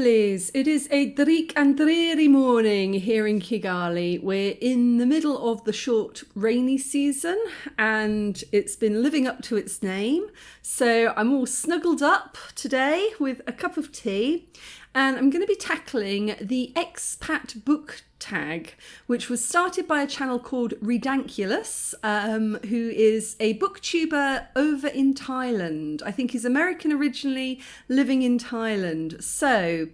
lovelies. It is a dreich and dreary morning here in Kigali. We're in the middle of the short rainy season and it's been living up to its name. So I'm all snuggled up today with a cup of tea and I'm going to be tackling the Expat Booktag, which was started by a channel called Ridanculous, who is a booktuber over in Thailand. I think he's American originally, living in Thailand. So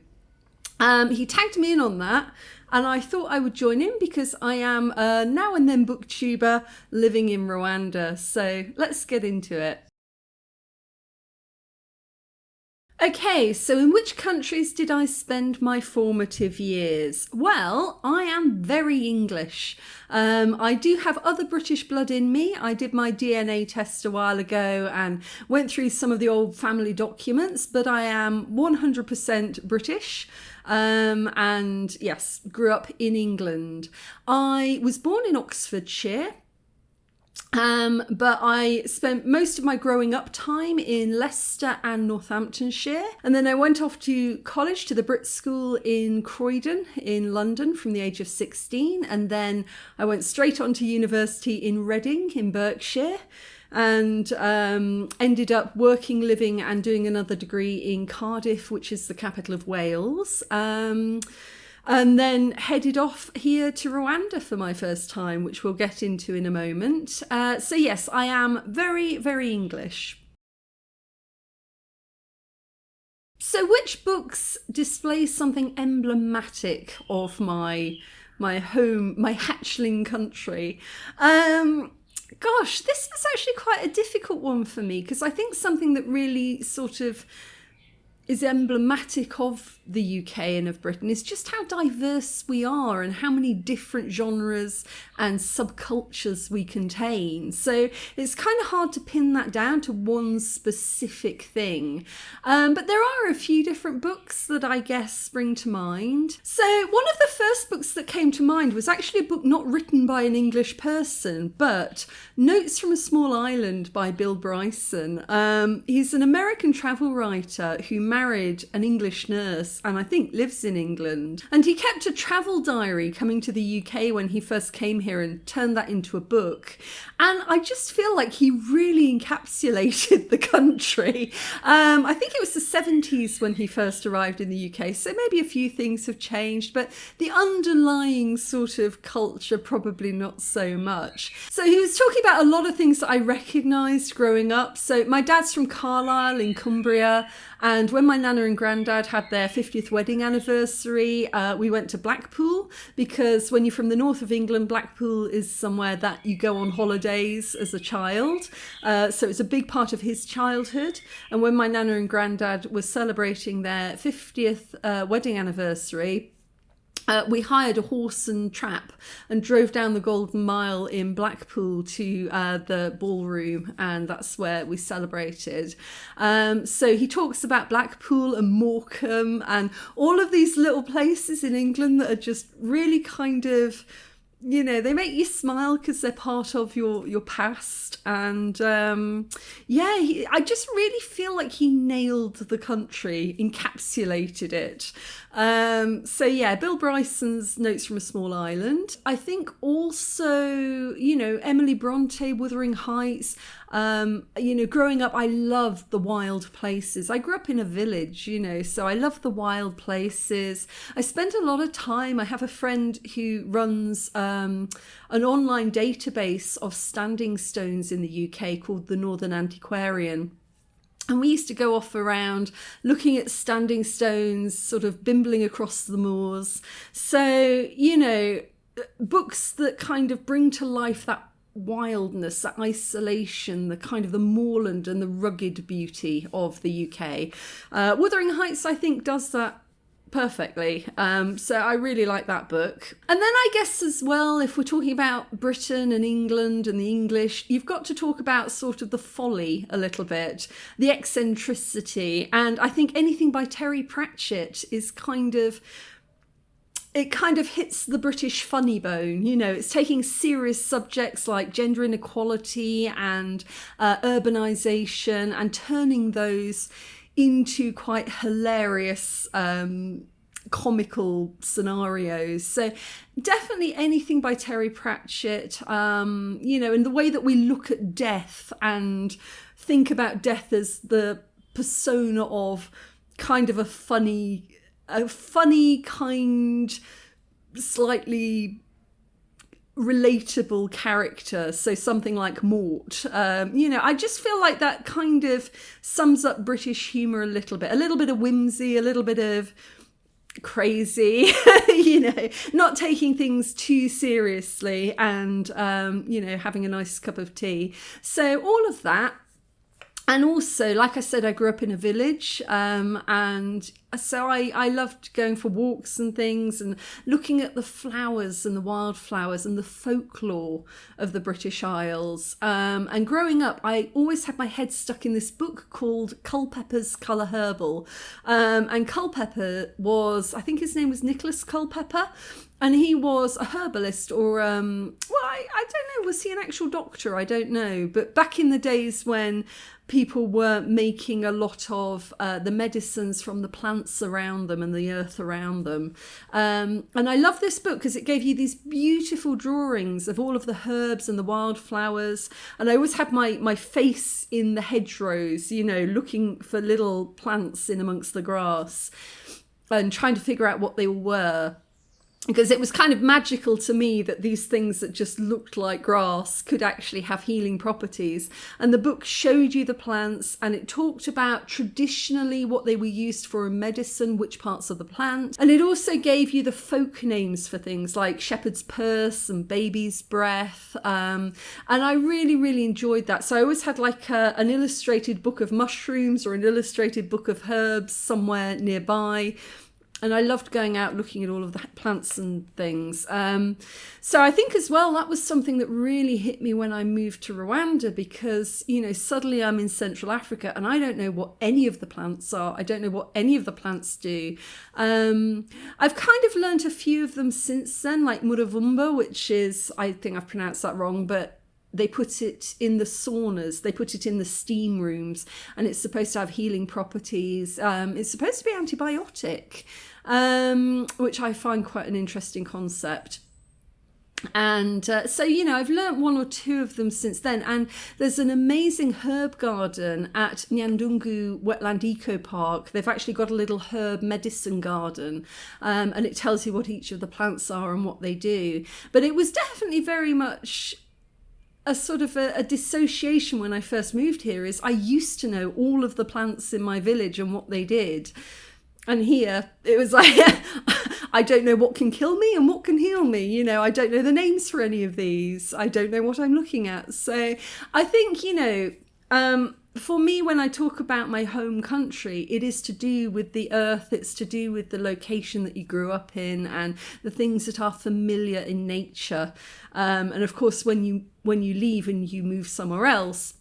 he tagged me in on that and I thought I would join in because I am a now and then booktuber living in Rwanda. So let's get into it. Okay, so in which countries did I spend my formative years? Well, I am very English. I do have other British blood in me. I did my DNA test a while ago and went through some of the old family documents, but I am 100% British. And yes, grew up in England. I was born in Oxfordshire. But I spent most of my growing up time in Leicester and Northamptonshire. And then I went off to college to the Brit School in Croydon in London from the age of 16. And then I went straight on to university in Reading in Berkshire and ended up working, living and doing another degree in Cardiff, which is the capital of Wales. And then headed off here to Rwanda for my first time, which we'll get into in a moment. So yes, I am very, very English. So which books display something emblematic of my home, my hatchling country? Gosh, this was actually quite a difficult one for me because I think something that really sort of is emblematic of the UK and of Britain is just how diverse we are and how many different genres and subcultures we contain. So it's kind of hard to pin that down to one specific thing. But there are a few different books that I guess spring to mind. So one of the first books that came to mind was actually a book not written by an English person, but Notes from a Small Island by Bill Bryson. He's an American travel writer who married an English nurse and I think lives in England. And he kept a travel diary coming to the UK when he first came here and turned that into a book. And I just feel like he really encapsulated the country. I think it was the 70s when he first arrived in the UK, so maybe a few things have changed, but the underlying sort of culture probably not so much. So he was talking about a lot of things that I recognised growing up. So my dad's from Carlisle in Cumbria, and when my nana and granddad had their 50th wedding anniversary, we went to Blackpool because when you're from the north of England, Blackpool is somewhere that you go on holidays as a child. So it's a big part of his childhood. And when my nana and granddad were celebrating their 50th wedding anniversary, we hired a horse and trap and drove down the Golden Mile in Blackpool to the ballroom, and that's where we celebrated. So he talks about Blackpool and Morecambe and all of these little places in England that are just really kind of, you know, they make you smile because they're part of your past. And I just really feel like he nailed the country, encapsulated it. Bill Bryson's Notes from a Small Island. I think also, Emily Bronte, Wuthering Heights. Growing up, I loved the wild places. I grew up in a village, so I love the wild places. I spent a lot of time. I have a friend who runs an online database of standing stones in the UK called the Northern Antiquarian. And we used to go off around looking at standing stones, sort of bimbling across the moors. So, books that kind of bring to life that wildness, that isolation, the kind of the moorland and the rugged beauty of the UK. Wuthering Heights, I think, does that perfectly. So I really like that book. And then I guess as well, if we're talking about Britain and England and the English, you've got to talk about sort of the folly a little bit, the eccentricity. And I think anything by Terry Pratchett is it kind of hits the British funny bone. It's taking serious subjects like gender inequality and urbanisation and turning those into quite hilarious comical scenarios. So definitely anything by Terry Pratchett, you know, and the way that we look at death and think about death as the persona of kind of a funny kind, slightly relatable character. So something like Mort, you know, I just feel like that kind of sums up British humour a little bit of whimsy, a little bit of crazy, you know, not taking things too seriously, and you know, having a nice cup of tea. So all of that. And also, like I said, I grew up in a village, and so I loved going for walks and things and looking at the flowers and the wildflowers and the folklore of the British Isles. And growing up, I always had my head stuck in this book called Culpepper's Colour Herbal. And Culpepper was, I think his name was Nicholas Culpepper, and he was a herbalist, or, well, I don't know, was he an actual doctor? I don't know. But back in the days when people were making a lot of the medicines from the plants around them and the earth around them. And I love this book because it gave you these beautiful drawings of all of the herbs and the wildflowers. And I always had my face in the hedgerows, you know, looking for little plants in amongst the grass and trying to figure out what they were. Because it was kind of magical to me that these things that just looked like grass could actually have healing properties. And the book showed you the plants, and it talked about traditionally what they were used for in medicine, which parts of the plant. And it also gave you the folk names for things like shepherd's purse and baby's breath. And I really, really enjoyed that. So I always had like an illustrated book of mushrooms or an illustrated book of herbs somewhere nearby. And I loved going out looking at all of the plants and things. So I think as well, that was something that really hit me when I moved to Rwanda, because, you know, suddenly I'm in Central Africa and I don't know what any of the plants are. I don't know what any of the plants do. I've kind of learned a few of them since then, like Muravumba, which is, I think I've pronounced that wrong, but they put it in the saunas, they put it in the steam rooms, and it's supposed to have healing properties. It's supposed to be antibiotic, which I find quite an interesting concept. And so, you know, I've learnt one or two of them since then. And there's an amazing herb garden at Nyandungu Wetland Eco Park. They've actually got a little herb medicine garden, and it tells you what each of the plants are and what they do. But it was definitely very much a sort of a dissociation when I first moved here. Is I used to know all of the plants in my village and what they did. And here it was like, I don't know what can kill me and what can heal me. You know, I don't know the names for any of these. I don't know what I'm looking at. So I think, you know, for me, when I talk about my home country, it is to do with the earth. It's to do with the location that you grew up in and the things that are familiar in nature. And of course, when you leave and you move somewhere else,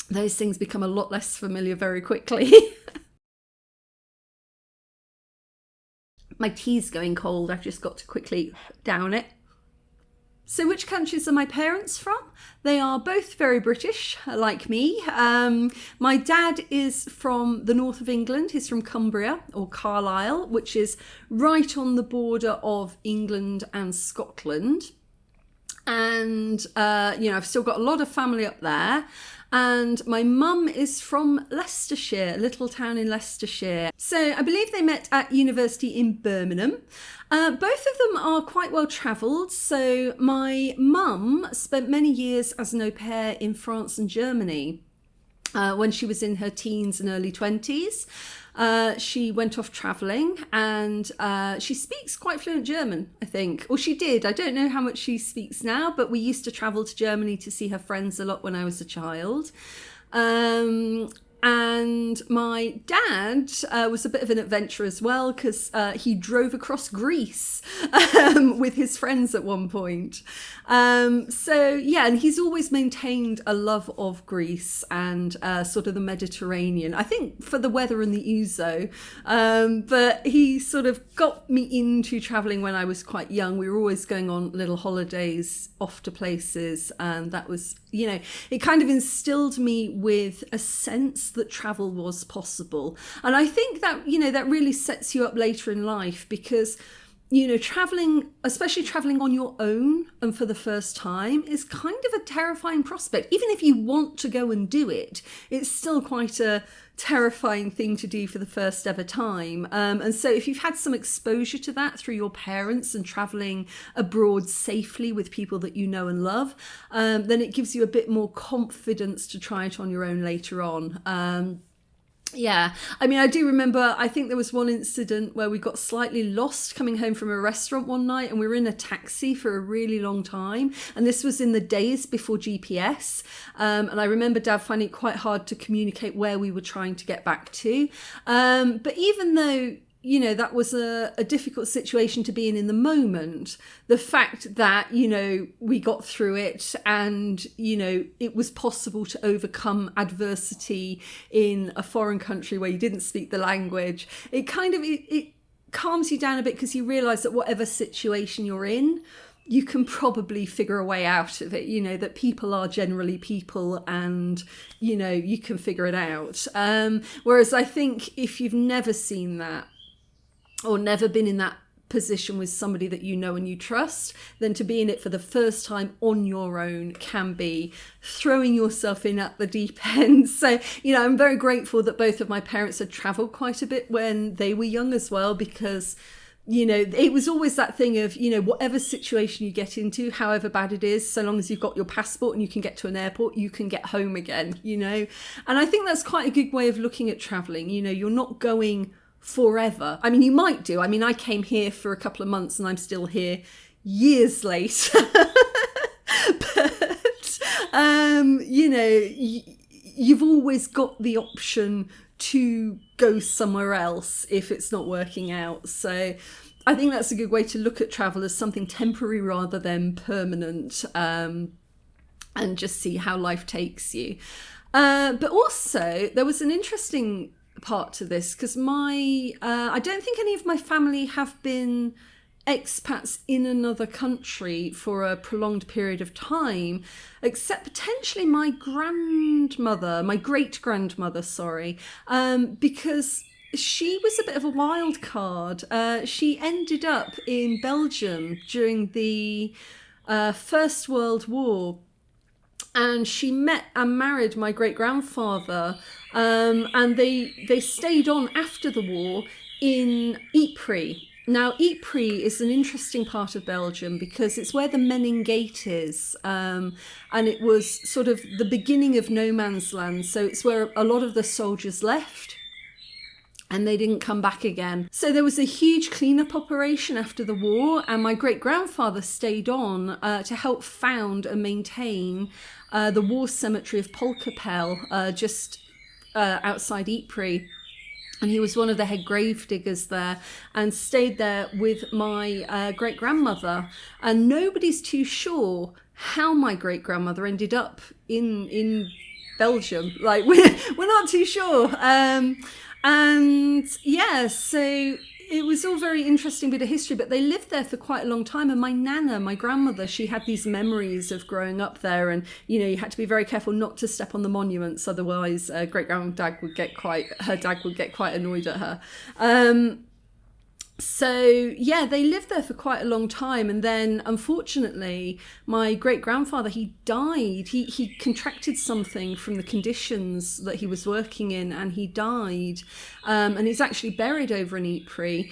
those things become a lot less familiar very quickly. My tea's going cold. I've just got to quickly down it. So which countries are my parents from? They are both very British, like me. My dad is from the north of England. He's from Cumbria, or Carlisle, which is right on the border of England and Scotland. And, you know, I've still got a lot of family up there. And my mum is from Leicestershire, a little town in Leicestershire. So I believe they met at university in Birmingham. Both of them are quite well travelled. So my mum spent many years as an au pair in France and Germany. When she was in her teens and early 20s. She went off travelling, and she speaks quite fluent German, I think. Or she did. I don't know how much she speaks now, but we used to travel to Germany to see her friends a lot when I was a child. And my dad was a bit of an adventurer as well, because he drove across Greece with his friends at one point. So yeah, and he's always maintained a love of Greece and sort of the Mediterranean, I think for the weather and the ouzo. But he sort of got me into traveling when I was quite young. We were always going on little holidays off to places, and that was, you know, it kind of instilled me with a sense that travel was possible. And I think that, that really sets you up later in life, because traveling, especially traveling on your own and for the first time, is kind of a terrifying prospect. Even if you want to go and do it, it's still quite a terrifying thing to do for the first ever time. And so if you've had some exposure to that through your parents and traveling abroad safely with people that you know and love, then it gives you a bit more confidence to try it on your own later on. Yeah, I mean, I do remember, I think there was one incident where we got slightly lost coming home from a restaurant one night, and we were in a taxi for a really long time. And this was in the days before GPS. And I remember Dad finding it quite hard to communicate where we were trying to get back to. But even though, that was a difficult situation to be in the moment, the fact that, we got through it and, it was possible to overcome adversity in a foreign country where you didn't speak the language, it kind of, it calms you down a bit, because you realise that whatever situation you're in, you can probably figure a way out of it, that people are generally people, and, you can figure it out. Whereas I think if you've never seen that, or never been in that position with somebody that you know and you trust, then to be in it for the first time on your own can be throwing yourself in at the deep end. So, I'm very grateful that both of my parents had travelled quite a bit when they were young as well, because it was always that thing of, whatever situation you get into, however bad it is, so long as you've got your passport and you can get to an airport, you can get home again, And I think that's quite a good way of looking at travelling. You're not going forever. I mean, you might do. I mean, I came here for a couple of months and I'm still here years later. But, you've always got the option to go somewhere else if it's not working out. So I think that's a good way to look at travel, as something temporary rather than permanent, and just see how life takes you. But also, there was an interesting part to this, because I don't think any of my family have been expats in another country for a prolonged period of time, except potentially my great grandmother, because she was a bit of a wild card. She ended up in Belgium during the First World War, and she met and married my great-grandfather, and they stayed on after the war in Ypres. Now, Ypres is an interesting part of Belgium because it's where the Menin Gate is, and it was sort of the beginning of no man's land, so it's where a lot of the soldiers left, and they didn't come back again. So there was a huge cleanup operation after the war, and my great-grandfather stayed on to help found and maintain the war cemetery of Polkapelle, just outside Ypres. And he was one of the head grave diggers there, and stayed there with my great-grandmother. And nobody's too sure how my great-grandmother ended up in Belgium. Like, we're not too sure. And yeah, so it was all very interesting bit of history, but they lived there for quite a long time. And my nana, my grandmother, she had these memories of growing up there, and you had to be very careful not to step on the monuments, otherwise great-granddad would get quite annoyed at her. So yeah, they lived there for quite a long time, and then unfortunately my great-grandfather, he died. He contracted something from the conditions that he was working in, and he died, and he's actually buried over in Ypres.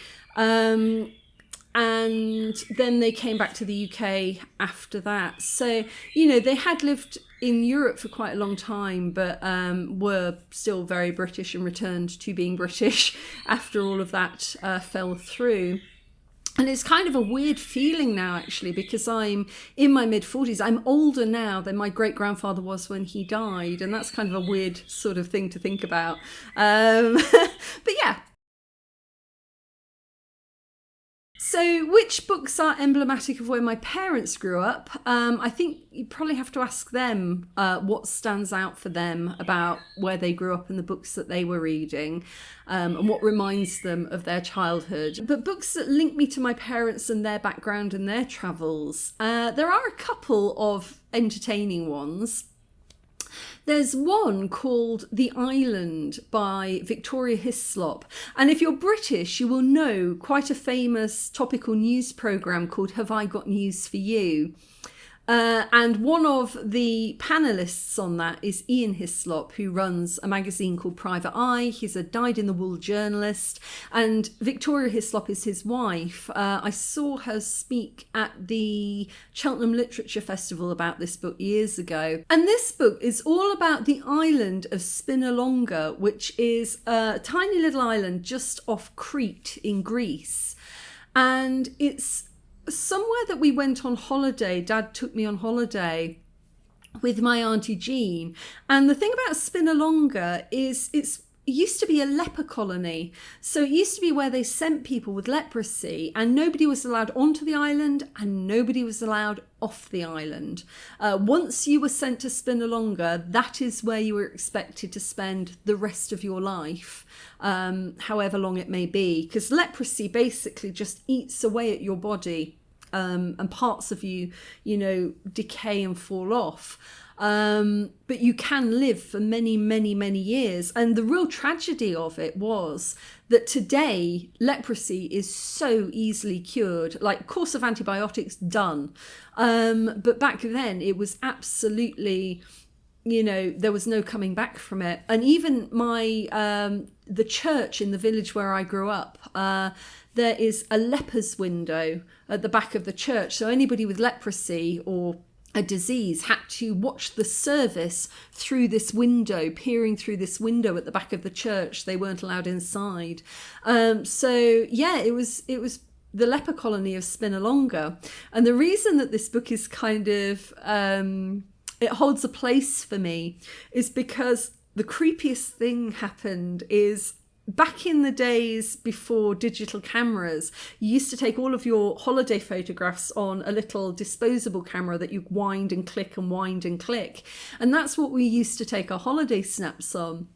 And then they came back to the UK after that. So, they had lived in Europe for quite a long time, but were still very British and returned to being British after all of that fell through. And it's kind of a weird feeling now, actually, because I'm in my mid-40s. I'm older now than my great-grandfather was when he died. And that's kind of a weird sort of thing to think about. But yeah. So which books are emblematic of where my parents grew up? I think you probably have to ask them what stands out for them about where they grew up and the books that they were reading, and what reminds them of their childhood. But books that link me to my parents and their background and their travels, there are a couple of entertaining ones. There's one called The Island by Victoria Hislop. And if you're British, you will know quite a famous topical news programme called Have I Got News for You? And one of the panelists on that is Ian Hislop, who runs a magazine called Private Eye. He's a dyed-in-the-wool journalist, and Victoria Hislop is his wife. I saw her speak at the Cheltenham Literature Festival about this book years ago. And this book is all about the island of Spinalonga, which is a tiny little island just off Crete in Greece. And it's somewhere that we went on holiday. Dad took me on holiday with my Auntie Jean. And the thing about Spinalonga is it used to be a leper colony. So it used to be where they sent people with leprosy, and nobody was allowed onto the island and nobody was allowed off the island. Once you were sent to Spinalonga, that is where you were expected to spend the rest of your life, however long it may be, because leprosy basically just eats away at your body, and parts of you, decay and fall off. But you can live for many, many, many years. And the real tragedy of it was that today leprosy is so easily cured. Like, course of antibiotics done. But back then it was absolutely, there was no coming back from it. And even the church in the village where I grew up, there is a leper's window at the back of the church. So anybody with leprosy or a disease had to watch the service through this window, peering through this window at the back of the church. They weren't allowed inside. It was the leper colony of Spinalonga. And the reason that this book is kind of, it holds a place for me, is because the creepiest thing happened is, back in the days before digital cameras, you used to take all of your holiday photographs on a little disposable camera that you wind and click and wind and click. And that's what we used to take our holiday snaps on.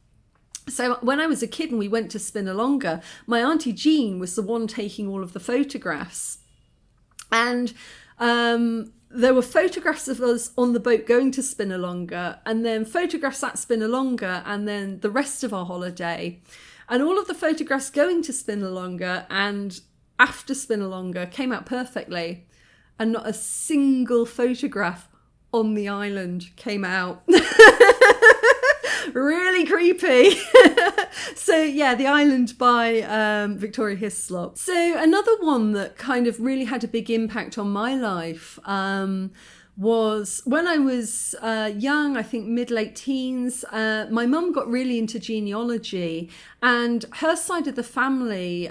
So when I was a kid and we went to Spinalonga, my Auntie Jean was the one taking all of the photographs. And there were photographs of us on the boat going to Spinalonga, and then photographs at Spinalonga, and then the rest of our holiday. And all of the photographs going to Spinalonga and after Spinalonga came out perfectly. And not a single photograph on the island came out. Really creepy. So yeah, The Island by Victoria Hislop. So another one that kind of really had a big impact on my life was when I was young, I think mid-late teens. My mum got really into genealogy, and her side of the family,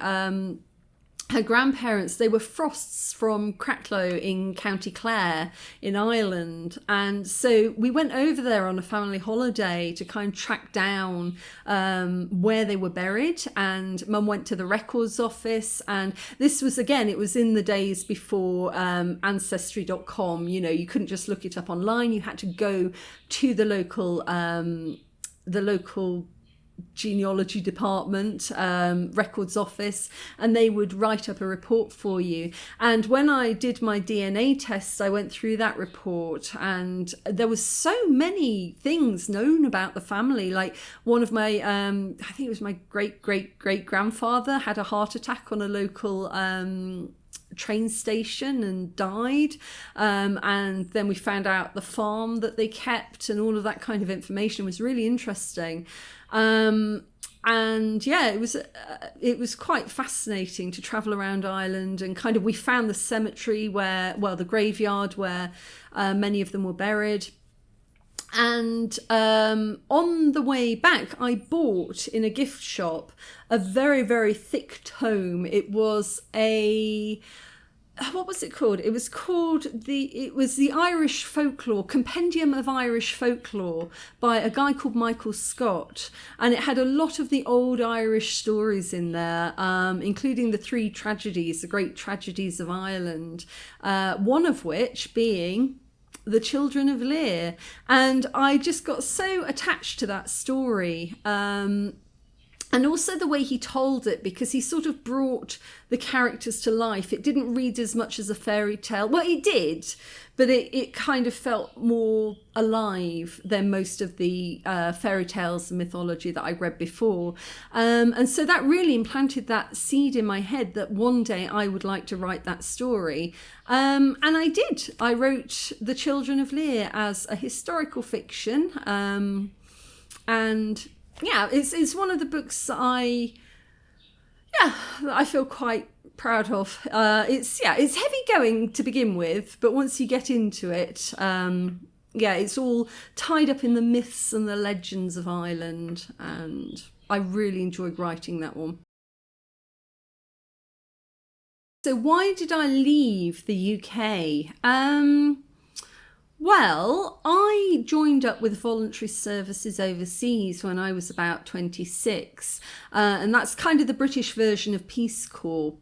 her grandparents, they were Frosts from Cracklow in County Clare in Ireland. And so we went over there on a family holiday to kind of track down where they were buried. And Mum went to the records office. And this was, again, it was in the days before ancestry.com. You couldn't just look it up online. You had to go to the local genealogy department, records office, and they would write up a report for you. And when I did my DNA tests, I went through that report, and there was so many things known about the family. Like one of my I think it was my great grandfather had a heart attack on a local train station and died, and then we found out the farm that they kept, and all of that kind of information was really interesting. And yeah, it was quite fascinating to travel around Ireland, and kind of we found the cemetery the graveyard where many of them were buried. And on the way back, I bought in a gift shop a very, very thick tome. It was what was it called? It was the Irish Folklore, Compendium of Irish Folklore by a guy called Michael Scott. And it had a lot of the old Irish stories in there, including the three tragedies, the great tragedies of Ireland, one of which being the Children of Lear. And I just got so attached to that story. And also the way he told it, because he sort of brought the characters to life. It didn't read as much as a fairy tale. Well, it did, but it kind of felt more alive than most of the fairy tales and mythology that I read before. And so that really implanted that seed in my head that one day I would like to write that story. And I did. I wrote The Children of Lear as a historical fiction. And yeah, it's one of the books that I feel quite proud of. It's heavy going to begin with, but once you get into it, it's all tied up in the myths and the legends of Ireland, and I really enjoyed writing that one. So why did I leave the UK? Well, I joined up with voluntary services overseas when I was about 26, and that's kind of the British version of Peace Corps.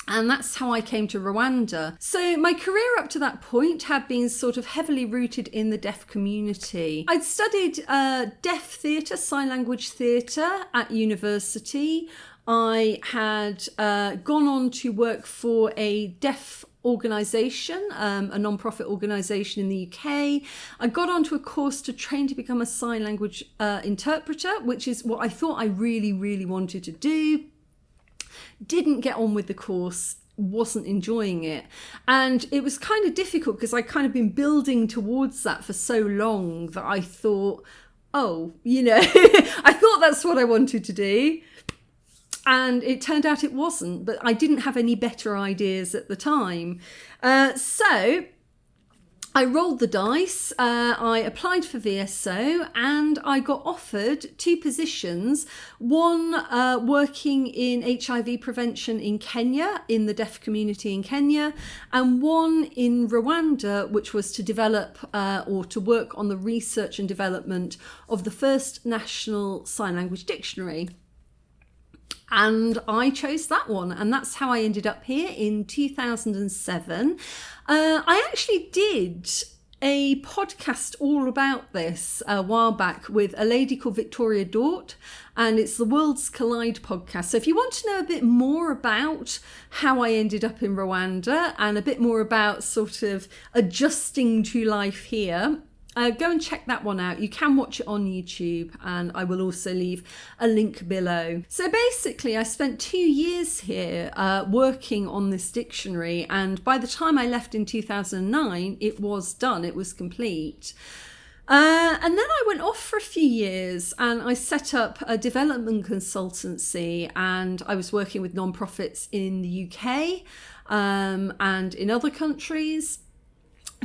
And that's how I came to Rwanda. So my career up to that point had been sort of heavily rooted in the deaf community. I'd studied deaf theatre, sign language theatre at university. I had gone on to work for a deaf organisation, a non-profit organisation in the UK. I got onto a course to train to become a sign language interpreter, which is what I thought I really, really wanted to do. Didn't get on with the course, wasn't enjoying it. And it was kind of difficult because I'd kind of been building towards that for so long that I thought, I thought that's what I wanted to do. And it turned out it wasn't, but I didn't have any better ideas at the time. So I rolled the dice, I applied for VSO, and I got offered 2 positions, one working in HIV prevention in Kenya, in the deaf community in Kenya, and one in Rwanda, which was to develop or to work on the research and development of the first national sign language dictionary. And I chose that one, and that's how I ended up here in 2007. I actually did a podcast all about this a while back with a lady called Victoria Dort, and it's the Worlds Collide podcast. So if you want to know a bit more about how I ended up in Rwanda and a bit more about sort of adjusting to life here, go and check that one out. You can watch it on YouTube, and I will also leave a link below. So basically, I spent 2 years here working on this dictionary, and by the time I left in 2009, it was done, it was complete. And then I went off for a few years and I set up a development consultancy, and I was working with non-profits in the UK and in other countries,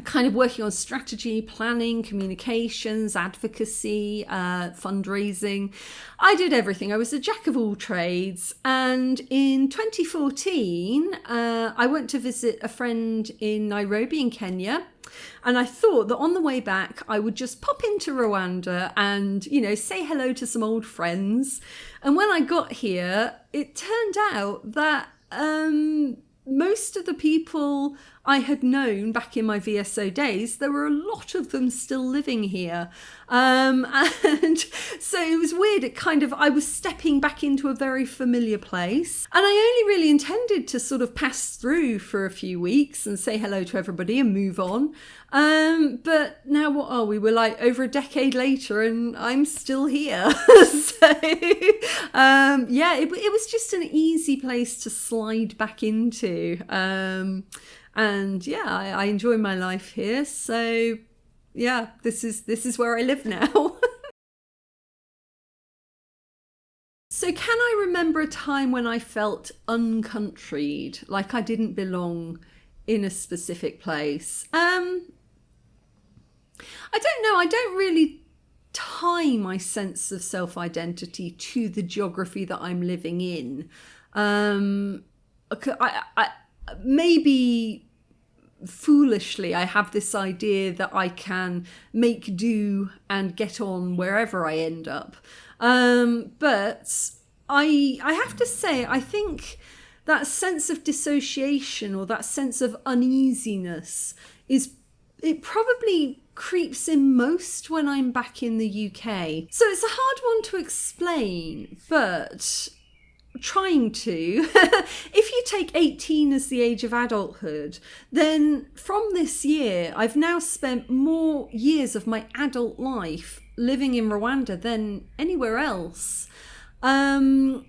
kind of working on strategy, planning, communications, advocacy, fundraising. I did everything. I was a jack of all trades. And in 2014, I went to visit a friend in Nairobi in Kenya. And I thought that on the way back, I would just pop into Rwanda and, say hello to some old friends. And when I got here, it turned out that most of the people I had known back in my VSO days, there were a lot of them still living here. And so it was weird. I was stepping back into a very familiar place. And I only really intended to sort of pass through for a few weeks and say hello to everybody and move on. But now what are we? We're like over a decade later and I'm still here. So, it was just an easy place to slide back into. And I enjoy my life here. So this is where I live now. So can I remember a time when I felt uncountried, like I didn't belong in a specific place? I don't know. I don't really tie my sense of self-identity to the geography that I'm living in. Maybe foolishly, I have this idea that I can make do and get on wherever I end up. But I have to say, I think that sense of dissociation or that sense of uneasiness it probably creeps in most when I'm back in the UK. So it's a hard one to explain, but trying to. If you take 18 as the age of adulthood, then from this year, I've now spent more years of my adult life living in Rwanda than anywhere else. And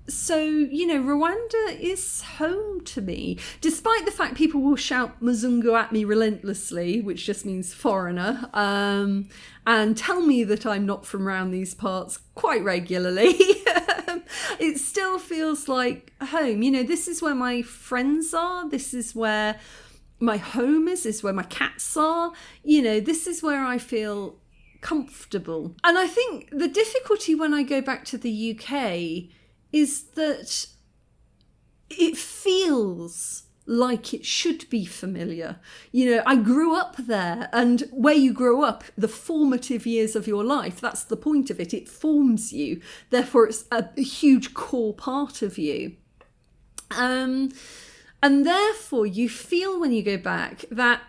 so, Rwanda is home to me, despite the fact people will shout Mzungu at me relentlessly, which just means foreigner, and tell me that I'm not from around these parts quite regularly. It still feels like home. This is where my friends are. This is where my home is. This is where my cats are. This is where I feel comfortable. And I think the difficulty when I go back to the UK is that it feels like it should be familiar. I grew up there, and where you grow up, the formative years of your life, that's the point of it. It forms you. Therefore, it's a huge core part of you. And therefore, you feel when you go back that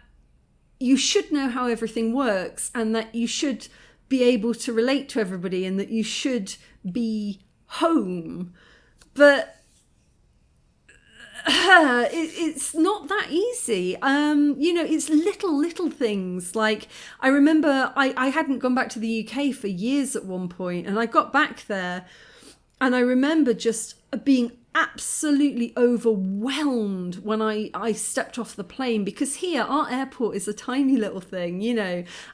you should know how everything works, and that you should be able to relate to everybody, and that you should be home. But it's not that easy. It's little things. Like, I remember I hadn't gone back to the UK for years at one point, and I got back there, and I remember just being absolutely overwhelmed when I stepped off the plane, because here our airport is a tiny little thing,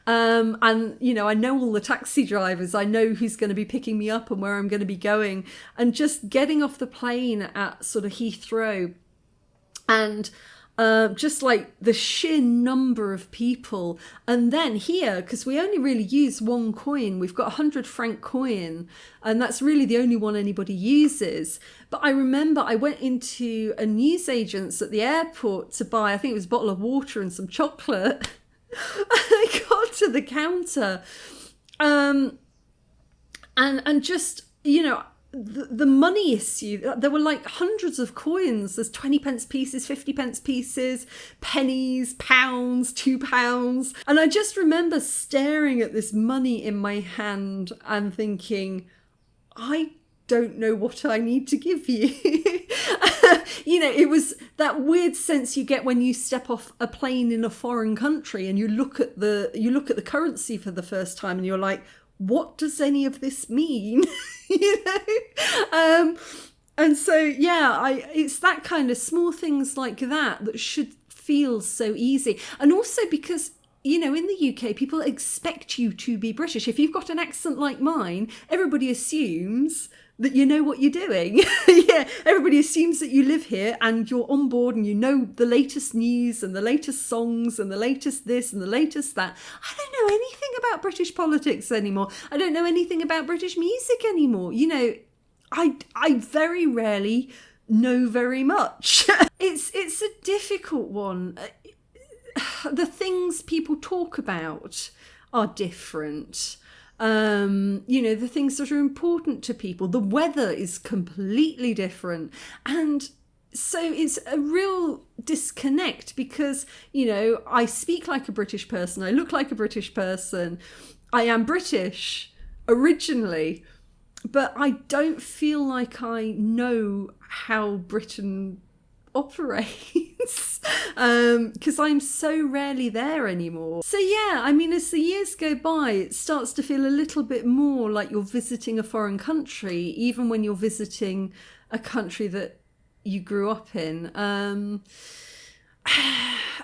and I know all the taxi drivers, I know who's going to be picking me up and where I'm going to be going, and just getting off the plane at sort of Heathrow, and just like the sheer number of people. And then here, because we only really use one coin, we've got 100 franc coin, and that's really the only one anybody uses. But I remember I went into a newsagent's at the airport to buy, I think it was a bottle of water and some chocolate. And I got to the counter, and just, the money issue, there were like hundreds of coins. There's 20 pence pieces, 50 pence pieces, pennies, pounds, £2. And I just remember staring at this money in my hand and thinking, I don't know what I need to give you. It was that weird sense you get when you step off a plane in a foreign country and you look at the currency for the first time, and you're like, what does any of this mean? And so, it's that kind of small things like that should feel so easy. And also because, in the UK, people expect you to be British. If you've got an accent like mine, everybody assumes that you know what you're doing. Everybody assumes that you live here and you're on board and you know the latest news and the latest songs and the latest this and the latest that. I don't know anything about British politics anymore. I don't know anything about British music anymore. I very rarely know very much. It's a difficult one. The things people talk about are different. The things that are important to people. The weather is completely different. And so it's a real disconnect because, I speak like a British person. I look like a British person. I am British originally, but I don't feel like I know how Britain operates because I'm so rarely there anymore. So as the years go by, it starts to feel a little bit more like you're visiting a foreign country, even when you're visiting a country that you grew up in.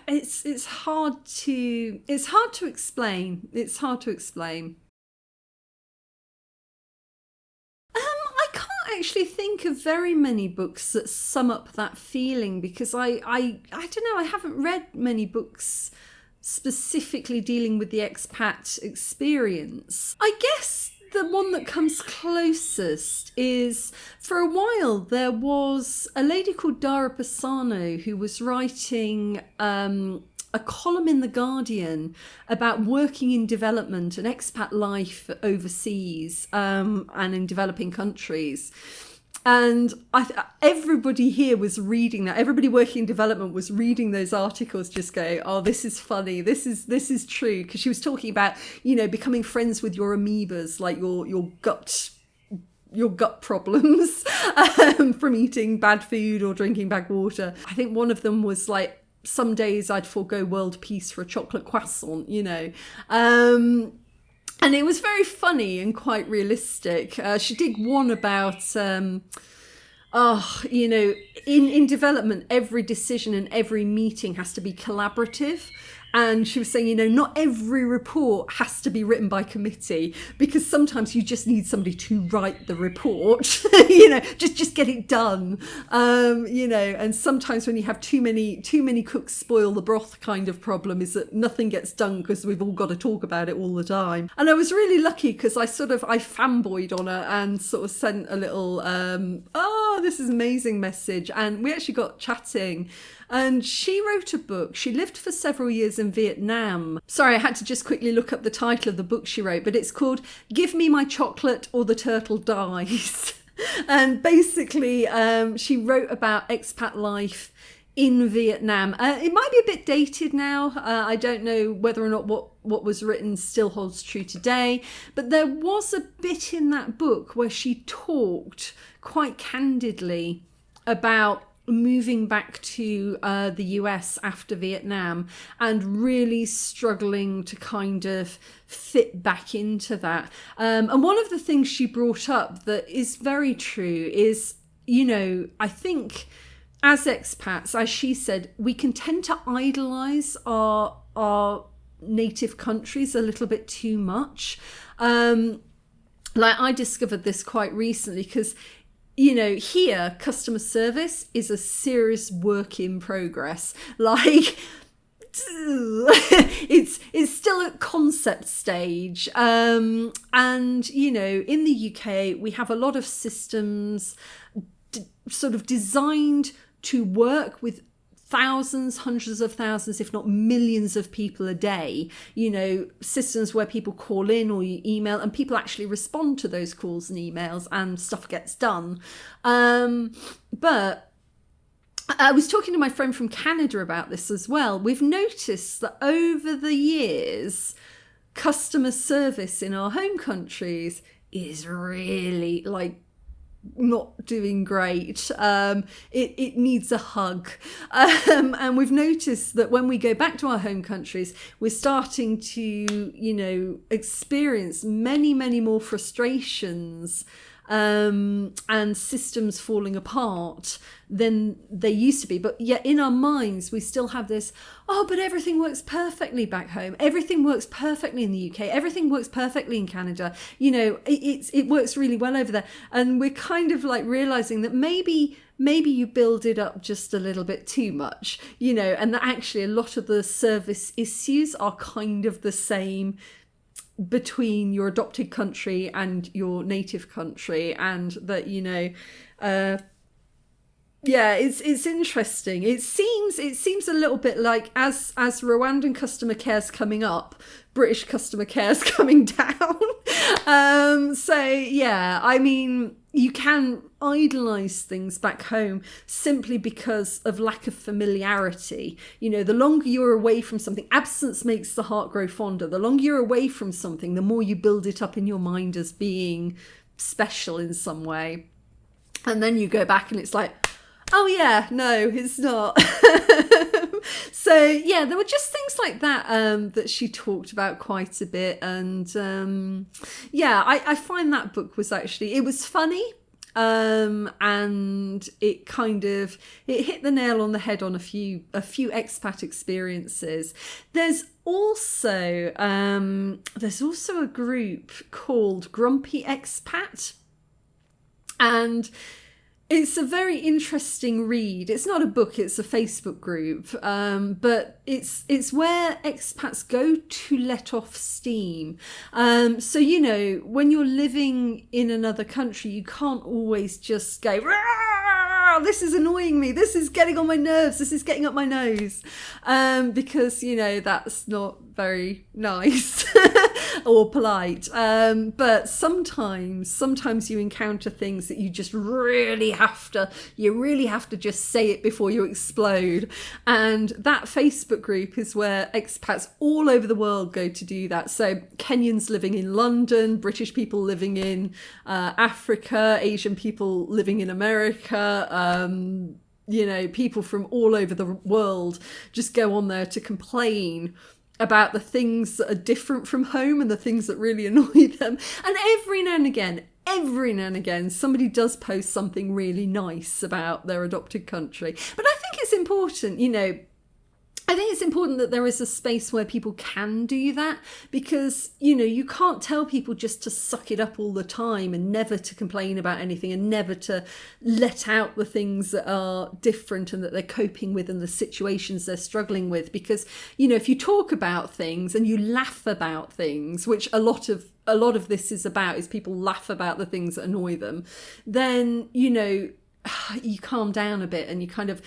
It's hard to explain. It's hard to explain. I can't actually think of very many books that sum up that feeling, because I don't know, I haven't read many books specifically dealing with the expat experience. I guess the one that comes closest is, for a while there was a lady called Dara Pisano who was writing a column in The Guardian about working in development and expat life overseas and in developing countries. And everybody here was reading that. Everybody working in development was reading those articles, just going, "Oh, this is funny. This is true." Because she was talking about, becoming friends with your amoebas, like your gut problems from eating bad food or drinking bad water. I think one of them was like, some days I'd forego world peace for a chocolate croissant, and it was very funny and quite realistic. She did one about, in development, every decision and every meeting has to be collaborative. And she was saying, not every report has to be written by committee, because sometimes you just need somebody to write the report, just get it done. And sometimes when you have too many cooks spoil the broth kind of problem is that nothing gets done because we've all got to talk about it all the time. And I was really lucky because I fanboyed on her and sort of sent a little, this is amazing message. And we actually got chatting. And she wrote a book. She lived for several years in Vietnam. Sorry, I had to just quickly look up the title of the book she wrote, but it's called Give Me My Chocolate or the Turtle Dies. And basically, she wrote about expat life in Vietnam. It might be a bit dated now. I don't know whether or not what was written still holds true today. But there was a bit in that book where she talked quite candidly about moving back to the US after Vietnam and really struggling to kind of fit back into that. And one of the things she brought up that is very true is, I think as expats, as she said, we can tend to idolize our native countries a little bit too much. I discovered this quite recently because here, customer service is a serious work in progress. It's still at concept stage. And, in the UK, we have a lot of systems sort of designed to work with thousands, hundreds of thousands, if not millions of people a day, systems where people call in or you email and people actually respond to those calls and emails and stuff gets done. But I was talking to my friend from Canada about this as well. We've noticed that over the years, customer service in our home countries is really not doing great. It needs a hug. And we've noticed that when we go back to our home countries, we're starting to, experience many, many more frustrations and systems falling apart than they used to be. But yet in our minds, we still have this, but everything works perfectly back home. Everything works perfectly in the UK. Everything works perfectly in Canada. It works really well over there. And we're kind of realizing that maybe you build it up just a little bit too much, and that actually a lot of the service issues are kind of the same between your adopted country and your native country, and that it's interesting. It seems a little bit like as Rwandan customer care's coming up, British customer care's coming down. You can idolize things back home simply because of lack of familiarity. The longer you're away from something, absence makes the heart grow fonder. The longer you're away from something, the more you build it up in your mind as being special in some way. And then you go back and it's like, oh yeah, no, it's not. So there were just things like that that she talked about quite a bit. And I find that book was it was funny. And it hit the nail on the head on a few expat experiences. There's also a group called Grumpy Expat, and it's a very interesting read. It's not a book, it's a Facebook group, but it's where expats go to let off steam. So, when you're living in another country, you can't always just go, this is annoying me, this is getting on my nerves, this is getting up my nose, because, that's not very nice. or polite. But sometimes you encounter things that you just really have to just say it before you explode. And that Facebook group is where expats all over the world go to do that. So Kenyans living in London, British people living in Africa, Asian people living in America, people from all over the world just go on there to complain about the things that are different from home and the things that really annoy them. And every now and again, somebody does post something really nice about their adopted country. But I think it's important, I think it's important that there is a space where people can do that, because, you can't tell people just to suck it up all the time and never to complain about anything and never to let out the things that are different and that they're coping with and the situations they're struggling with. Because, if you talk about things and you laugh about things, which a lot of this is about, is people laugh about the things that annoy them, then, you calm down a bit and you kind of...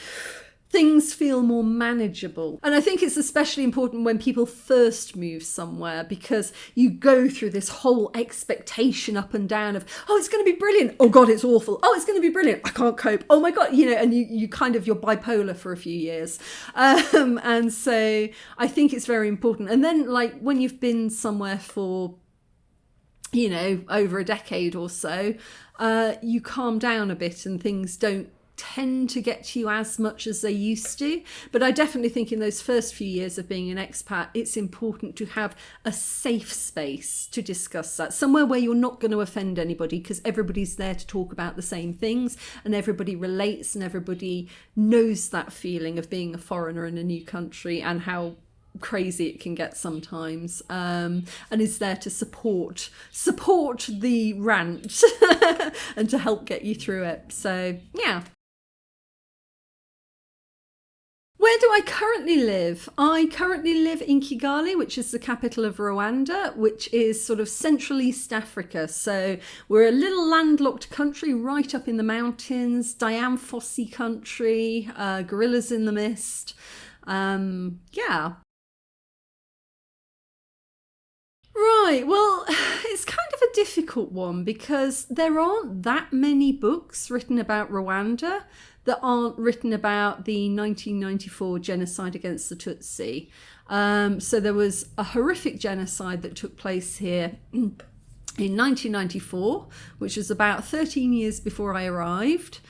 things feel more manageable. And I think it's especially important when people first move somewhere, because you go through this whole expectation up and down of, oh, it's going to be brilliant. Oh God, it's awful. Oh, it's going to be brilliant. I can't cope. Oh my God, and you're bipolar for a few years. And so I think it's very important. And then when you've been somewhere for, over a decade or so, you calm down a bit and things don't tend to get to you as much as they used to. But I definitely think in those first few years of being an expat, it's important to have a safe space to discuss that, somewhere where you're not going to offend anybody, because everybody's there to talk about the same things and everybody relates and everybody knows that feeling of being a foreigner in a new country and how crazy it can get sometimes, and is there to support the rant and to help get you through it. So yeah. Where do I currently live? I currently live in Kigali, which is the capital of Rwanda, which is sort of Central East Africa. So we're a little landlocked country right up in the mountains, Dian Fossey country, gorillas in the mist. Yeah. Right, well, it's kind of a difficult one because there aren't that many books written about Rwanda that aren't written about the 1994 genocide against the Tutsi. So there was a horrific genocide that took place here in 1994, which was about 13 years before I arrived.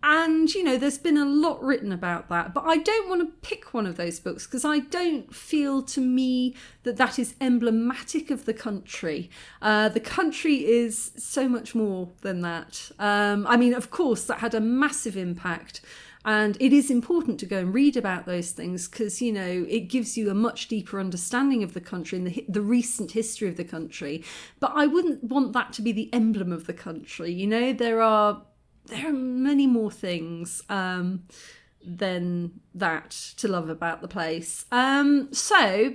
And, there's been a lot written about that, but I don't want to pick one of those books because I don't feel, to me, that is emblematic of the country. The country is so much more than that. Of course, that had a massive impact. And it is important to go and read about those things because, it gives you a much deeper understanding of the country and the recent history of the country. But I wouldn't want that to be the emblem of the country. There are many more things than that to love about the place. So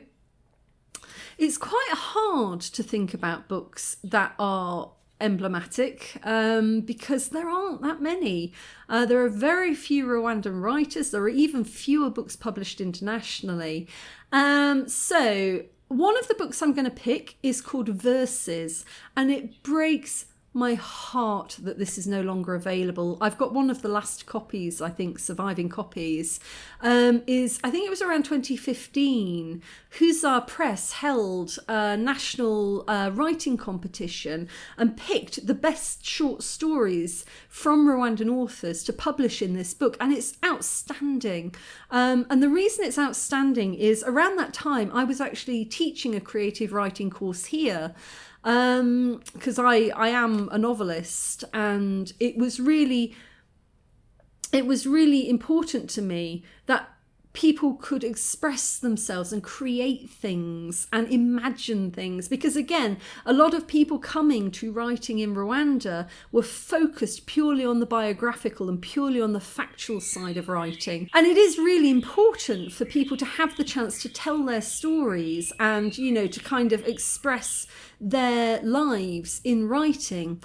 it's quite hard to think about books that are emblematic because there aren't that many. There are very few Rwandan writers. There are even fewer books published internationally. So one of the books I'm going to pick is called Verses, and it breaks my heart that this is no longer available. I've got one of the last copies, I think, surviving copies, I think it was around 2015. Hussar Press held a national writing competition and picked the best short stories from Rwandan authors to publish in this book, and it's outstanding. And the reason it's outstanding is around that time I was actually teaching a creative writing course here, because I am a novelist, and it was really important to me that people could express themselves and create things and imagine things, because again, a lot of people coming to writing in Rwanda were focused purely on the biographical and purely on the factual side of writing. And it is really important for people to have the chance to tell their stories and, to kind of express their lives in writing.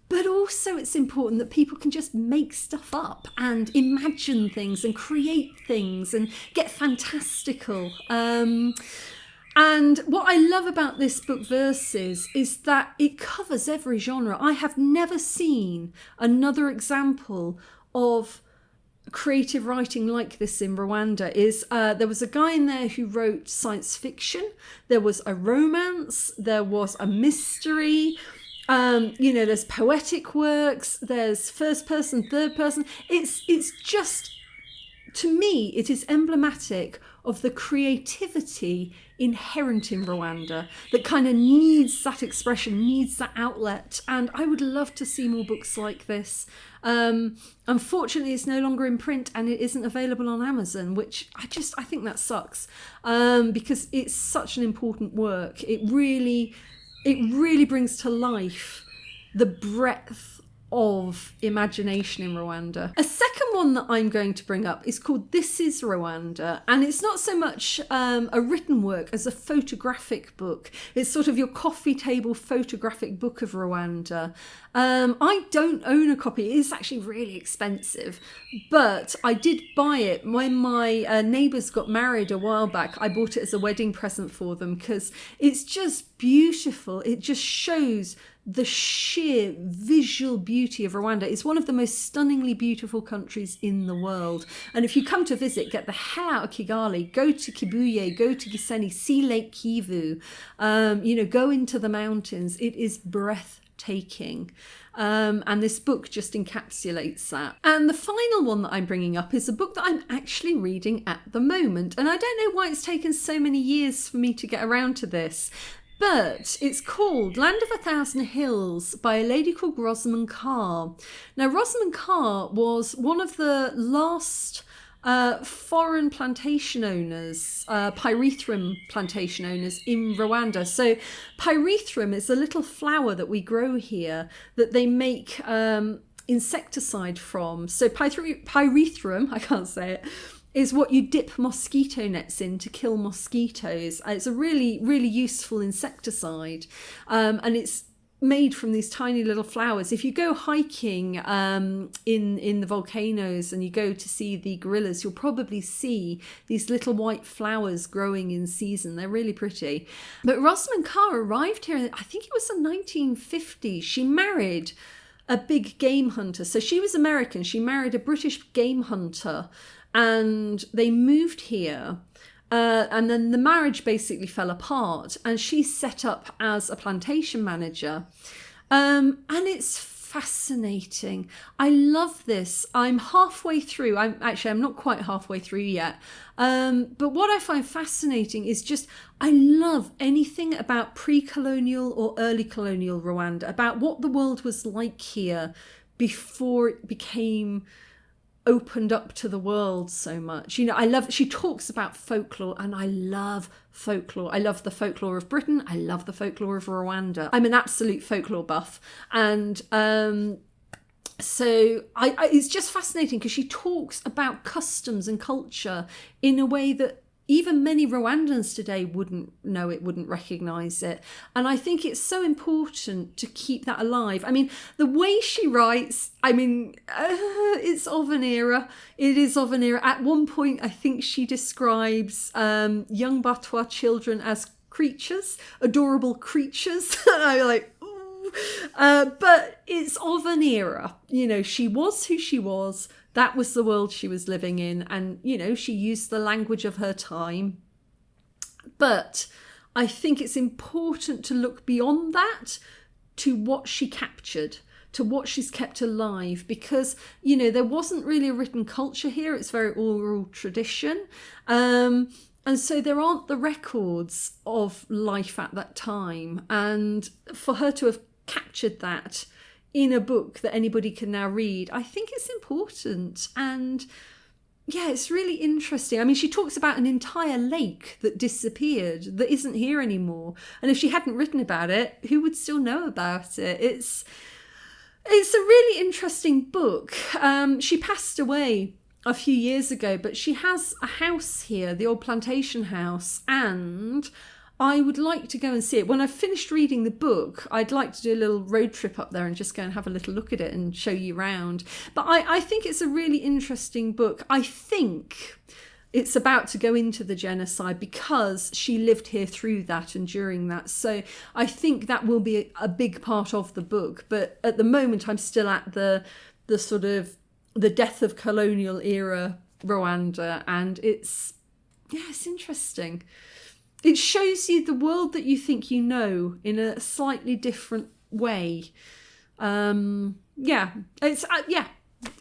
But also it's important that people can just make stuff up and imagine things and create things and get fantastical. And what I love about this book, Verses, is that it covers every genre. I have never seen another example of creative writing like this in Rwanda. There was a guy in there who wrote science fiction, there was a romance, there was a mystery, there's poetic works, there's first person, third person. It's just, to me, it is emblematic of the creativity inherent in Rwanda that kind of needs that expression, needs that outlet. And I would love to see more books like this. Unfortunately, it's no longer in print and it isn't available on Amazon, which I think that sucks, because it's such an important work. It really brings to life the breadth of imagination in Rwanda. A second one that I'm going to bring up is called This is Rwanda, and it's not so much a written work as a photographic book. It's sort of your coffee table photographic book of Rwanda. I don't own a copy. It is actually really expensive, but I did buy it when my neighbours got married a while back. I bought it as a wedding present for them because it's just beautiful. It just shows the sheer visual beauty of Rwanda. It's one of the most stunningly beautiful countries in the world. And if you come to visit, get the hell out of Kigali, go to Kibuye, go to Gisenyi, see Lake Kivu, go into the mountains. It is breathtaking. And this book just encapsulates that. And the final one that I'm bringing up is a book that I'm actually reading at the moment. And I don't know why it's taken so many years for me to get around to this, but it's called Land of a Thousand Hills by a lady called Rosamund Carr. Now, Rosamund Carr was one of the last foreign plantation owners, pyrethrum plantation owners in Rwanda. So pyrethrum is a little flower that we grow here that they make insecticide from. So pyrethrum, I can't say it, is what you dip mosquito nets in to kill mosquitoes. It's a really, really useful insecticide. And it's made from these tiny little flowers. If you go hiking in the volcanoes and you go to see the gorillas, you'll probably see these little white flowers growing in season. They're really pretty. But Rosamund Carr arrived here, I think it was in 1950. She married a big game hunter. So she was American. She married a British game hunter, and they moved here, and then the marriage basically fell apart, and she set up as a plantation manager, and it's fascinating. I love this. I'm halfway through. I'm not quite halfway through yet, but what I find fascinating is just, I love anything about pre-colonial or early colonial Rwanda, about what the world was like here before it became opened up to the world so much. She talks about folklore, and I love folklore. I love the folklore of Britain. I love the folklore of Rwanda. I'm an absolute folklore buff. And so it's just fascinating because she talks about customs and culture in a way that even many Rwandans today wouldn't know it, wouldn't recognise it. And I think it's so important to keep that alive. I mean, the way she writes, it's of an era. It is of an era. At one point, I think she describes young Batwa children as creatures, adorable creatures. And I'm like, ooh. But it's of an era. She was who she was. That was the world she was living in. And, she used the language of her time. But I think it's important to look beyond that to what she captured, to what she's kept alive. Because, there wasn't really a written culture here. It's very oral tradition. And so there aren't the records of life at that time. And for her to have captured that in a book that anybody can now read, I think it's important. And yeah, it's really interesting. I mean, she talks about an entire lake that disappeared, that isn't here anymore. And if she hadn't written about it, who would still know about it? It's a really interesting book. She passed away a few years ago, but she has a house here, the old plantation house, and I would like to go and see it. When I've finished reading the book, I'd like to do a little road trip up there and just go and have a little look at it and show you around. But I think it's a really interesting book. I think it's about to go into the genocide because she lived here through that and during that. So I think that will be a big part of the book. But at the moment, I'm still at the sort of the death of colonial era Rwanda, and it's interesting. It shows you the world that you think you know in a slightly different way.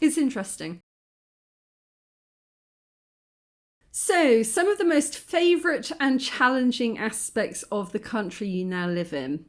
It's interesting. So, some of the most favourite and challenging aspects of the country you now live in.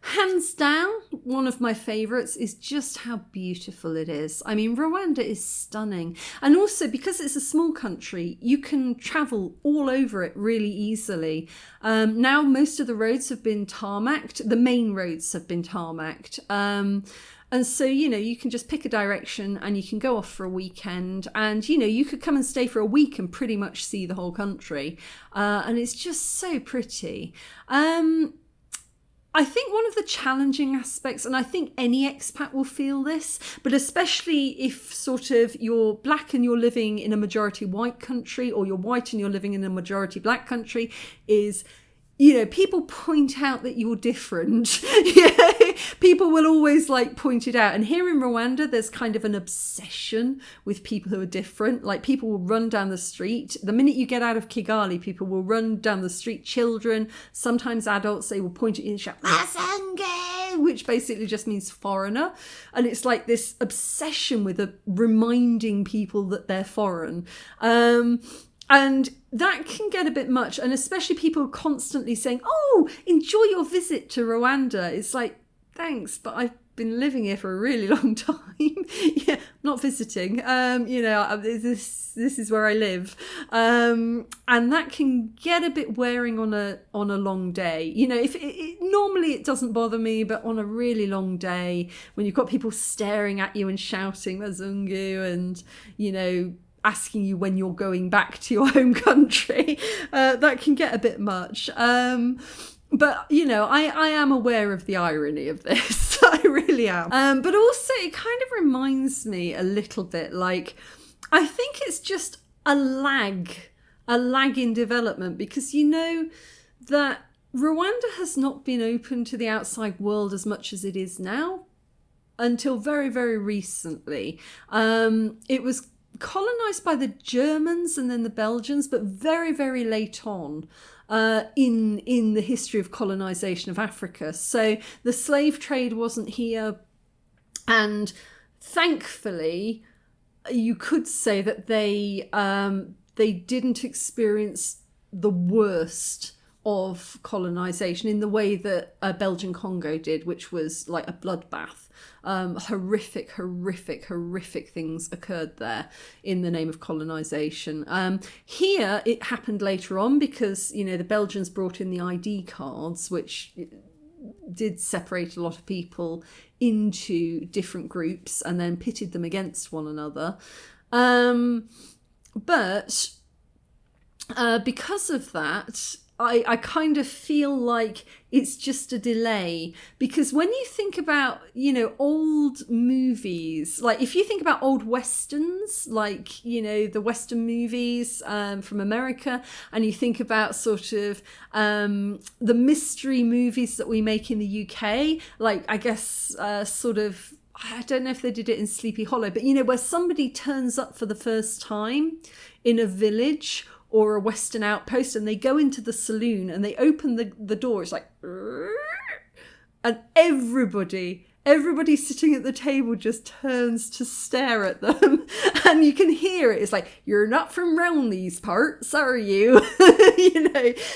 Hands down, one of my favourites is just how beautiful it is. I mean, Rwanda is stunning. And also, because it's a small country, you can travel all over it really easily. Now, most of the roads have been tarmacked. The main roads have been tarmacked. And so, you can just pick a direction and you can go off for a weekend, and, you could come and stay for a week and pretty much see the whole country. And it's just so pretty. I think one of the challenging aspects, and I think any expat will feel this, but especially if sort of you're black and you're living in a majority white country, or you're white and you're living in a majority black country, is, people point out that you're different. People will always point it out. And here in Rwanda, there's kind of an obsession with people who are different. Like, people will run down the street. The minute you get out of Kigali, people will run down the street. Children, sometimes adults, they will point at you and shout, "Masange," which basically just means foreigner. And it's like this obsession with reminding people that they're foreign. And that can get a bit much. And especially people constantly saying, "Oh, enjoy your visit to Rwanda." It's like, thanks, but I've been living here for a really long time. Not visiting. This is where I live. And that can get a bit wearing on a long day. If normally it doesn't bother me, but on a really long day, when you've got people staring at you and shouting "Mazungu" and, asking you when you're going back to your home country, that can get a bit much. But, I am aware of the irony of this. I really am. But also, it kind of reminds me a little bit, I think it's just a lag in development, because that Rwanda has not been open to the outside world as much as it is now until very, very recently. It was colonized by the Germans and then the Belgians, but very, very late on in the history of colonization of Africa. So the slave trade wasn't here, and thankfully you could say that they didn't experience the worst of colonization in the way that Belgian Congo did, which was like a bloodbath. Horrific things occurred there in the name of colonization. Here it happened later on because, the Belgians brought in the ID cards, which did separate a lot of people into different groups and then pitted them against one another. But because of that, I kind of feel like it's just a delay, because when you think about, old movies, like if you think about old Westerns, like, the Western movies from America, and you think about sort of the mystery movies that we make in the UK, like I guess sort of, I don't know if they did it in Sleepy Hollow, but, where somebody turns up for the first time in a village or a Western outpost, and they go into the saloon and they open the door. It's like, and everybody sitting at the table just turns to stare at them, and you can hear it. It's like, "You're not from round these parts, are you?"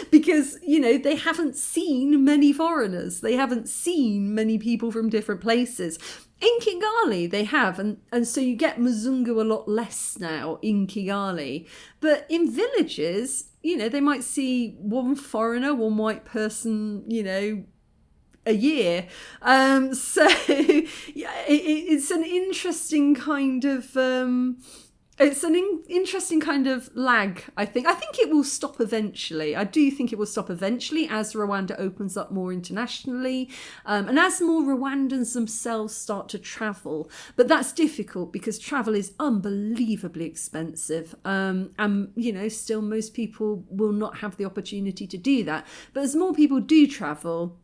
Because they haven't seen many foreigners. They haven't seen many people from different places. In Kigali, they have, and so you get Mzungu a lot less now in Kigali. But in villages, they might see one foreigner, one white person, a year. So yeah, it's an interesting kind of It's an interesting kind of lag, I think. I think it will stop eventually. I do think it will stop eventually as Rwanda opens up more internationally, and as more Rwandans themselves start to travel. But that's difficult because travel is unbelievably expensive. And, still most people will not have the opportunity to do that. But as more people do travel,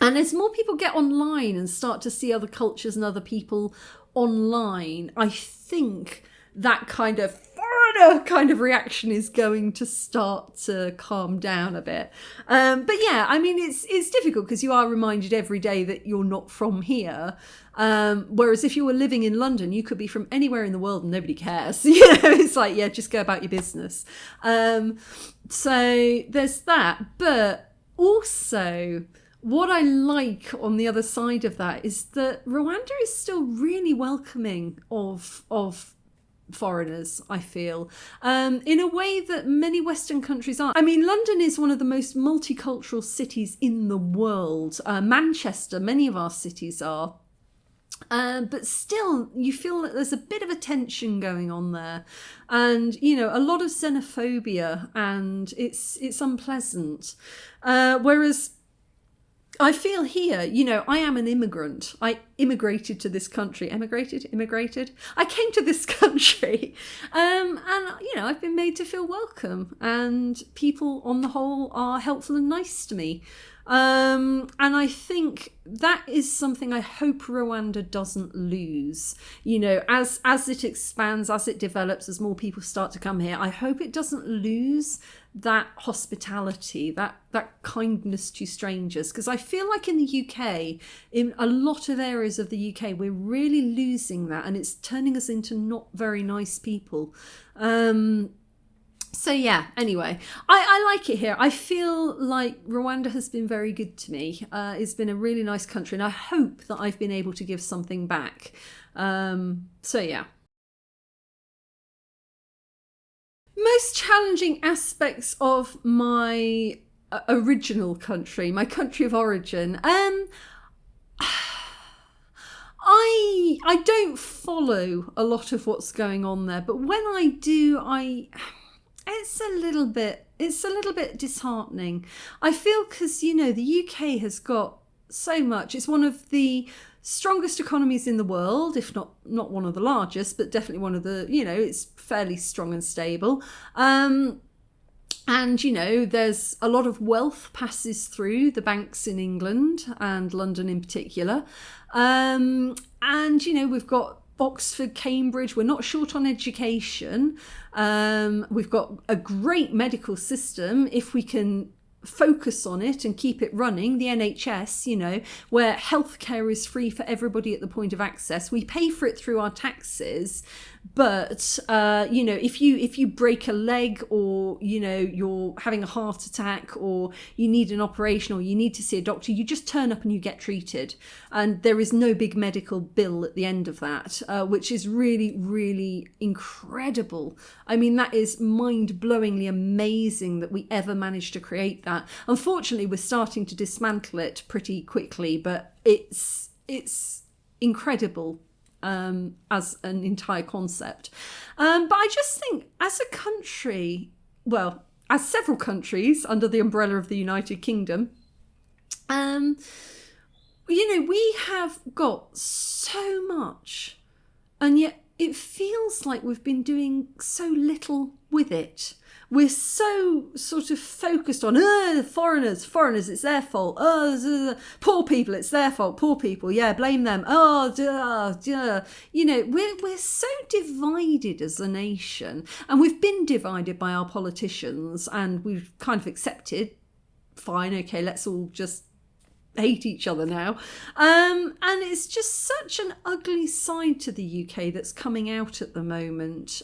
and as more people get online and start to see other cultures and other people online, I think that kind of foreigner kind of reaction is going to start to calm down a bit. But yeah, I mean, it's difficult because you are reminded every day that you're not from here. Whereas if you were living in London, you could be from anywhere in the world and nobody cares. It's like, yeah, just go about your business. So there's that. But also, what I like on the other side of that is that Rwanda is still really welcoming of foreigners, I feel, in a way that many Western countries aren't. I mean, London is one of the most multicultural cities in the world. Manchester, many of our cities are. But still, you feel that there's a bit of a tension going on there. And, a lot of xenophobia, and it's unpleasant. Whereas I feel here, I am an immigrant. I immigrated to this country. Immigrated? I came to this country. And, I've been made to feel welcome. And people on the whole are helpful and nice to me. And I think that is something I hope Rwanda doesn't lose. As it expands, as it develops, as more people start to come here, I hope it doesn't lose that hospitality, that kindness to strangers. Because I feel like in the UK, in a lot of areas of the UK, we're really losing that, and it's turning us into not very nice people. So yeah, anyway, I like it here. I feel like Rwanda has been very good to me. It's been a really nice country, and I hope that I've been able to give something back. So yeah. Most challenging aspects of my original country, my country of origin. I don't follow a lot of what's going on there, but when I do, it's a little bit disheartening. I feel because, the UK has got so much. It's one of the strongest economies in the world, if not one of the largest, but definitely one of the, it's fairly strong and stable. And, there's a lot of wealth passes through the banks in England and London in particular. And, we've got Oxford, Cambridge. We're not short on education. We've got a great medical system if we can focus on it and keep it running. The NHS, where healthcare is free for everybody at the point of access. We pay for it through our taxes, but if you break a leg, or you're having a heart attack, or you need an operation, or you need to see a doctor, you just turn up and you get treated, and there is no big medical bill at the end of that, which is really, really incredible. I mean, that is mind-blowingly amazing that we ever managed to create that. Unfortunately, we're starting to dismantle it pretty quickly, but it's incredible as an entire concept. But I just think as a country, well, as several countries under the umbrella of the United Kingdom, we have got so much, and yet it feels like we've been doing so little with it. We're so sort of focused on foreigners, it's their fault. Poor people, it's their fault. Poor people, yeah, blame them. We're so divided as a nation, and we've been divided by our politicians, and we've kind of accepted, fine, okay, let's all just hate each other now. And it's just such an ugly side to the UK that's coming out at the moment.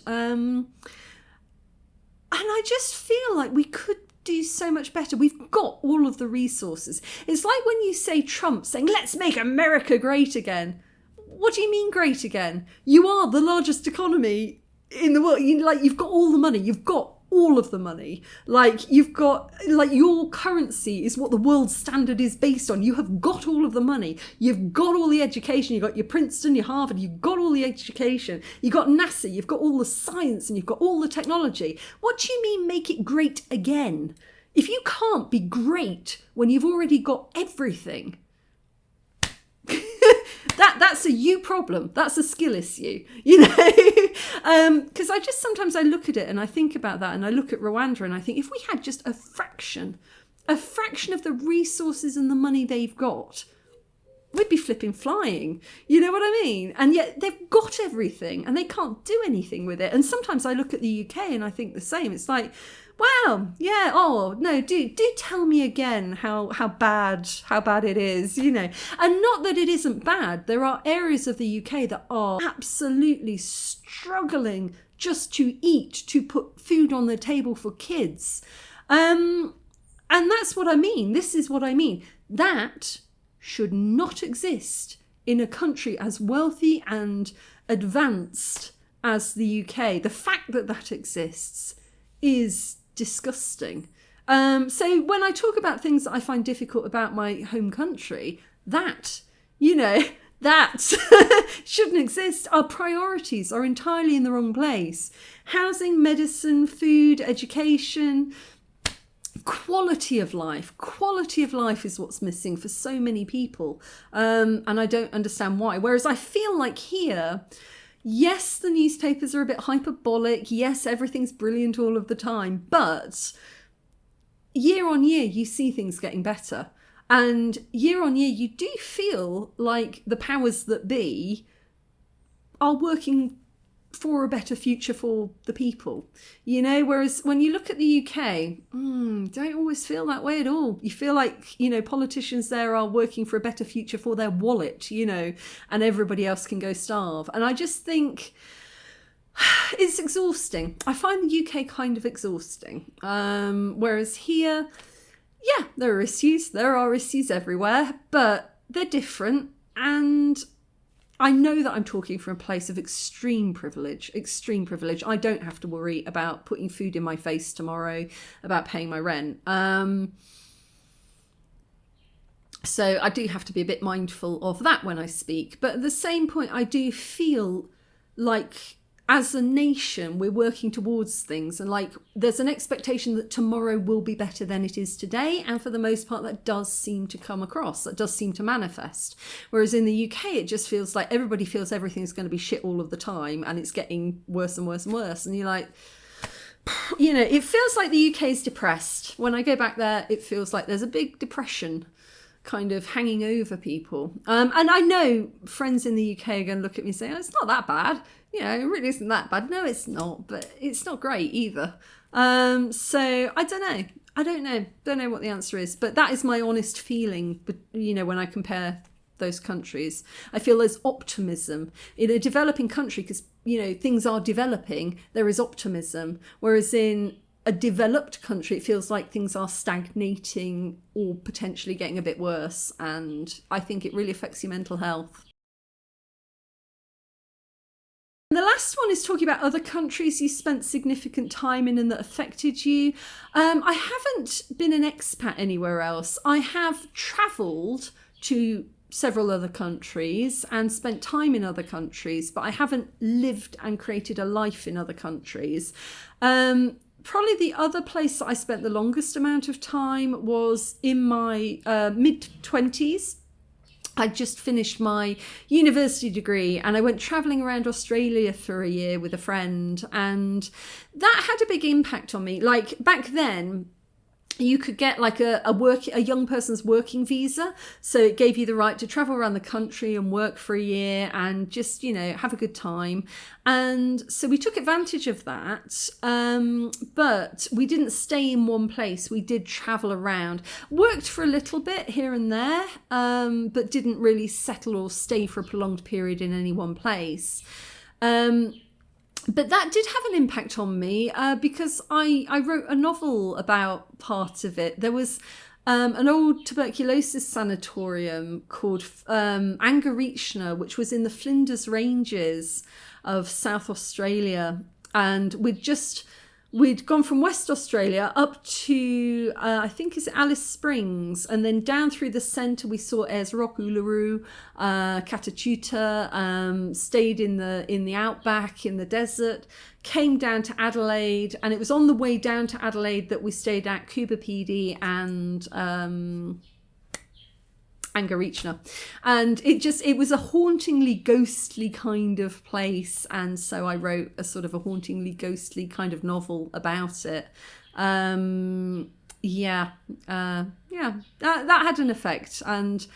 And I just feel like we could do so much better. We've got all of the resources. It's like when you say Trump saying, let's make America great again. What do you mean great again? You are the largest economy in the world. You've got all the money. You've got all of the money. Like, you've got, like, your currency is what the world standard is based on. You have got all of the money. You've got all the education. You've got your Princeton, your Harvard. You've got all the education. You've got NASA. You've got all the science, and you've got all the technology. What do you mean make it great again? If you can't be great when you've already got everything, that's a you problem. That's a skill issue, you know. Because sometimes I look at it and I think about that, and I look at Rwanda and I think, if we had just a fraction of the resources and the money they've got, we'd be flipping flying. You know what I mean? And yet they've got everything and they can't do anything with it. And sometimes I look at the UK and I think the same. It's like, wow, yeah, oh no, do tell me again how bad it is, you know. And not that it isn't bad. There are areas of the UK that are absolutely struggling just to eat, to put food on the table for kids. And that's what I mean. This is what I mean. That should not exist in a country as wealthy and advanced as the UK. The fact that that exists is disgusting. So when I talk about things that I find difficult about my home country, that, you know, that shouldn't exist. Our priorities are entirely in the wrong place. Housing, medicine, food, education, quality of life is what's missing for so many people. And I don't understand why. Whereas I feel like here, yes, the newspapers are a bit hyperbolic. Yes, everything's brilliant all of the time. But year on year, you see things getting better. And year on year, you do feel like the powers that be are working for a better future for the people, you know. Whereas when you look at the UK, don't always feel that way at all. You feel like, you know, politicians there are working for a better future for their wallet, you know, and everybody else can go starve. And I just think it's exhausting. I find the UK kind of exhausting. Whereas here, yeah, there are issues everywhere, but they're different. And I know that I'm talking from a place of extreme privilege. I don't have to worry about putting food in my face tomorrow, about paying my rent. So I do have to be a bit mindful of that when I speak. But at the same point, I do feel like as a nation, we're working towards things, and like there's an expectation that tomorrow will be better than it is today. And for the most part, that does seem to come across, that does seem to manifest. Whereas in the UK, it just feels like everybody feels everything's going to be shit all of the time, and it's getting worse and worse and worse. And you're like, you know, it feels like the UK is depressed. When I go back there, it feels like there's a big depression kind of hanging over people. And I know friends in the UK are going to look at me and say, oh, it's not that bad. You know, it really isn't that bad. No, it's not, but it's not great either. So I don't know what the answer is, but that is my honest feeling. But, you know, when I compare those countries, I feel there's optimism in a developing country because, you know, things are developing. There is optimism. Whereas in a developed country, it feels like things are stagnating or potentially getting a bit worse. And I think it really affects your mental health. And the last one is talking about other countries you spent significant time in and that affected you. I haven't been an expat anywhere else. I have travelled to several other countries and spent time in other countries, but I haven't lived and created a life in other countries. Probably the other place that I spent the longest amount of time was in my mid-20s. I just finished my university degree and I went travelling around Australia for a year with a friend, and that had a big impact on me. Like back then, you could get like a young person's working visa. So it gave you the right to travel around the country and work for a year and just, you know, have a good time. And so we took advantage of that. But we didn't stay in one place. We did travel around, worked for a little bit here and there, but didn't really settle or stay for a prolonged period in any one place. But that did have an impact on me because I wrote a novel about part of it. There was an old tuberculosis sanatorium called Angarechna, which was in the Flinders Ranges of South Australia. And we'd just we'd gone from West Australia up to, I think it's Alice Springs, and then down through the centre we saw Ayers Rock, Uluru, Katachuta, stayed in the outback, in the desert, came down to Adelaide, and it was on the way down to Adelaide that we stayed at Cuba PD and Angarichna, and it was a hauntingly ghostly kind of place, and so I wrote a sort of a hauntingly ghostly kind of novel about it. That had an effect, and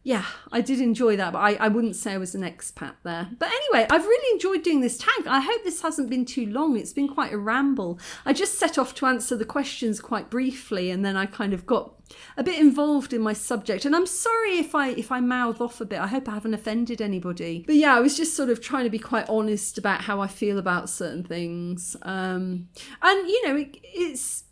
yeah, I did enjoy that, but I wouldn't say I was an expat there. But anyway, I've really enjoyed doing this tag. I hope this hasn't been too long. It's been quite a ramble. I just set off to answer the questions quite briefly, and then I kind of got a bit involved in my subject. And I'm sorry if I mouth off a bit. I hope I haven't offended anybody. But yeah, I was just sort of trying to be quite honest about how I feel about certain things. And you know, it's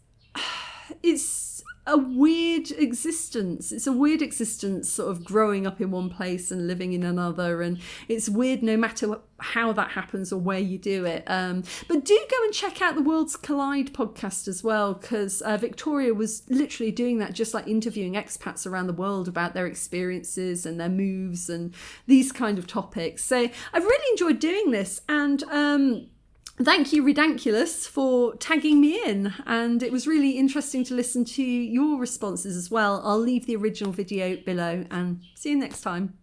a weird existence. It's a weird existence, sort of growing up in one place and living in another, and it's weird no matter how that happens or where you do it. But do go and check out the Worlds Collide podcast as well, because Victoria was literally doing that, just like interviewing expats around the world about their experiences and their moves and these kind of topics. So I've really enjoyed doing this, and thank you, Ridanculous, for tagging me in. And it was really interesting to listen to your responses as well. I'll leave the original video below, and see you next time.